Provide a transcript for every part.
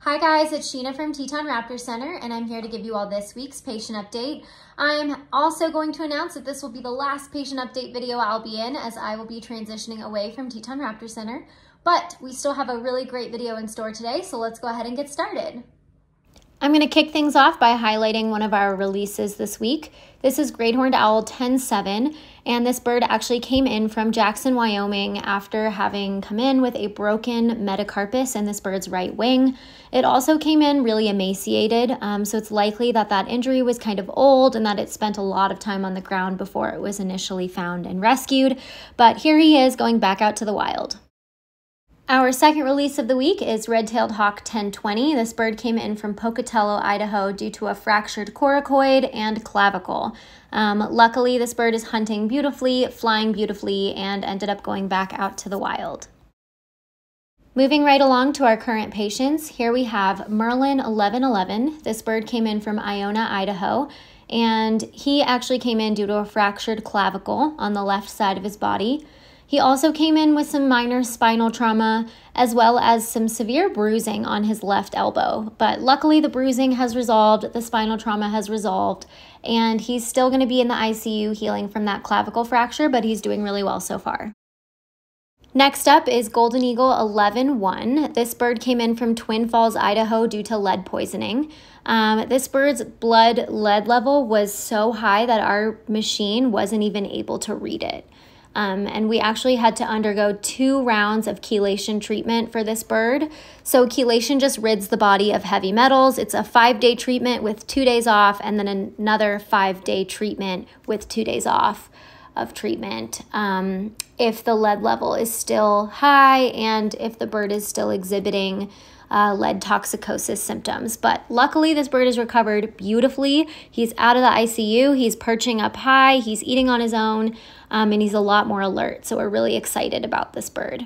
Hi guys, it's Sheena from Teton Raptor Center, and I'm here to give you all this week's patient update. I'm also going to announce that this will be the last patient update video I'll be in, as I will be transitioning away from Teton Raptor Center. But we still have a really great video in store today, so let's go ahead and get started. I'm going to kick things off by highlighting one of our releases this week. This is Great Horned Owl 10-7, and this bird actually came in from Jackson, Wyoming after having come in with a broken metacarpus in this bird's right wing. It also came in really emaciated, so it's likely that that injury was kind of old and that it spent a lot of time on the ground before it was initially found and rescued. But here he is going back out to the wild. Our second release of the week is Red-tailed Hawk 1020. This bird came in from Pocatello, Idaho due to a fractured coracoid and clavicle. Luckily, this bird is hunting beautifully, flying beautifully, and ended up going back out to the wild. Moving right along to our current patients, here we have Merlin 1111. This bird came in from Iona, Idaho, and he actually came in due to a fractured clavicle on the left side of his body. He also came in with some minor spinal trauma, as well as some severe bruising on his left elbow. But luckily the bruising has resolved, the spinal trauma has resolved, and he's still going to be in the ICU healing from that clavicle fracture, but he's doing really well so far. Next up is Golden Eagle 11-1. This bird came in from Twin Falls, Idaho due to lead poisoning. This bird's blood lead level was so high that our machine wasn't even able to read it. And we actually had to undergo 2 rounds of chelation treatment for this bird. So chelation just rids the body of heavy metals. It's a 5-day treatment with 2 days off, and then another 5-day treatment with 2 days off of treatment if the lead level is still high and if the bird is still exhibiting lead toxicosis symptoms. But luckily this bird has recovered beautifully. He's out of the ICU, he's perching up high, he's eating on his own, and he's a lot more alert. So we're really excited about this bird.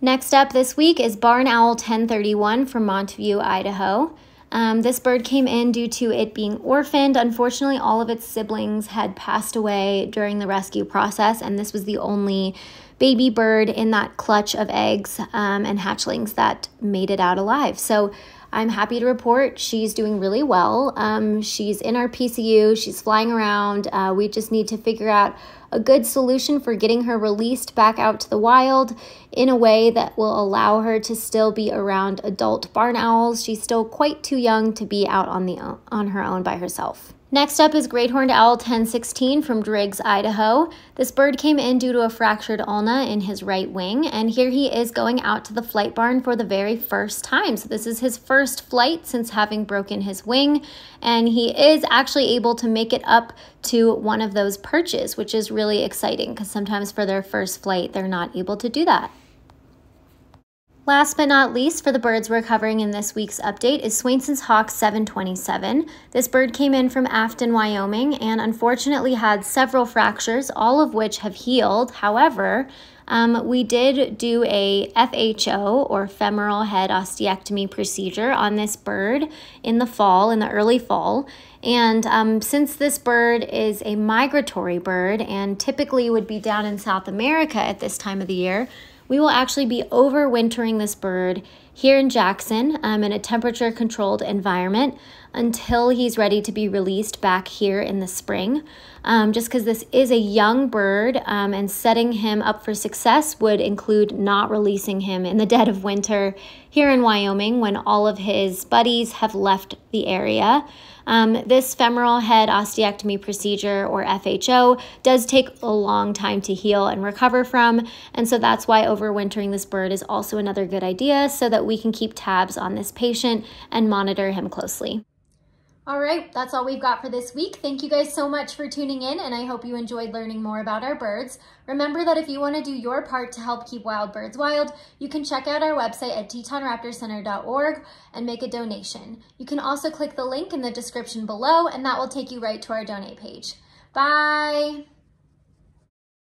Next up this week is Barn Owl 1031 from Montview, Idaho. This bird came in due to it being orphaned. Unfortunately, all of its siblings had passed away during the rescue process, and this was the only baby bird in that clutch of eggs and hatchlings that made it out alive. So I'm happy to report she's doing really well. She's in our PCU, she's flying around. We just need to figure out a good solution for getting her released back out to the wild in a way that will allow her to still be around adult barn owls. She's still quite too young to be out on her own by herself. Next up is Great Horned Owl 1016 from Driggs, Idaho. This bird came in due to a fractured ulna in his right wing, and here he is going out to the flight barn for the very first time. So this is his first flight since having broken his wing, and he is actually able to make it up to one of those perches, which is really exciting because sometimes for their first flight, they're not able to do that. Last but not least, for the birds we're covering in this week's update is Swainson's Hawk 727. This bird came in from Afton, Wyoming, and unfortunately had several fractures, all of which have healed. However, we did do a FHO, or femoral head osteectomy procedure, on this bird in the early fall. And since this bird is a migratory bird and typically would be down in South America at this time of the year, we will actually be overwintering this bird here in Jackson in a temperature-controlled environment until he's ready to be released back here in the spring. Just because this is a young bird and setting him up for success would include not releasing him in the dead of winter here in Wyoming when all of his buddies have left the area. This femoral head osteectomy procedure, or FHO, does take a long time to heal and recover from, and so that's why overwintering this bird is also another good idea so that we can keep tabs on this patient and monitor him closely. All right, that's all we've got for this week. Thank you guys so much for tuning in, and I hope you enjoyed learning more about our birds. Remember that if you want to do your part to help keep wild birds wild, you can check out our website at tetonraptorcenter.org and make a donation. You can also click the link in the description below, and that will take you right to our donate page. Bye!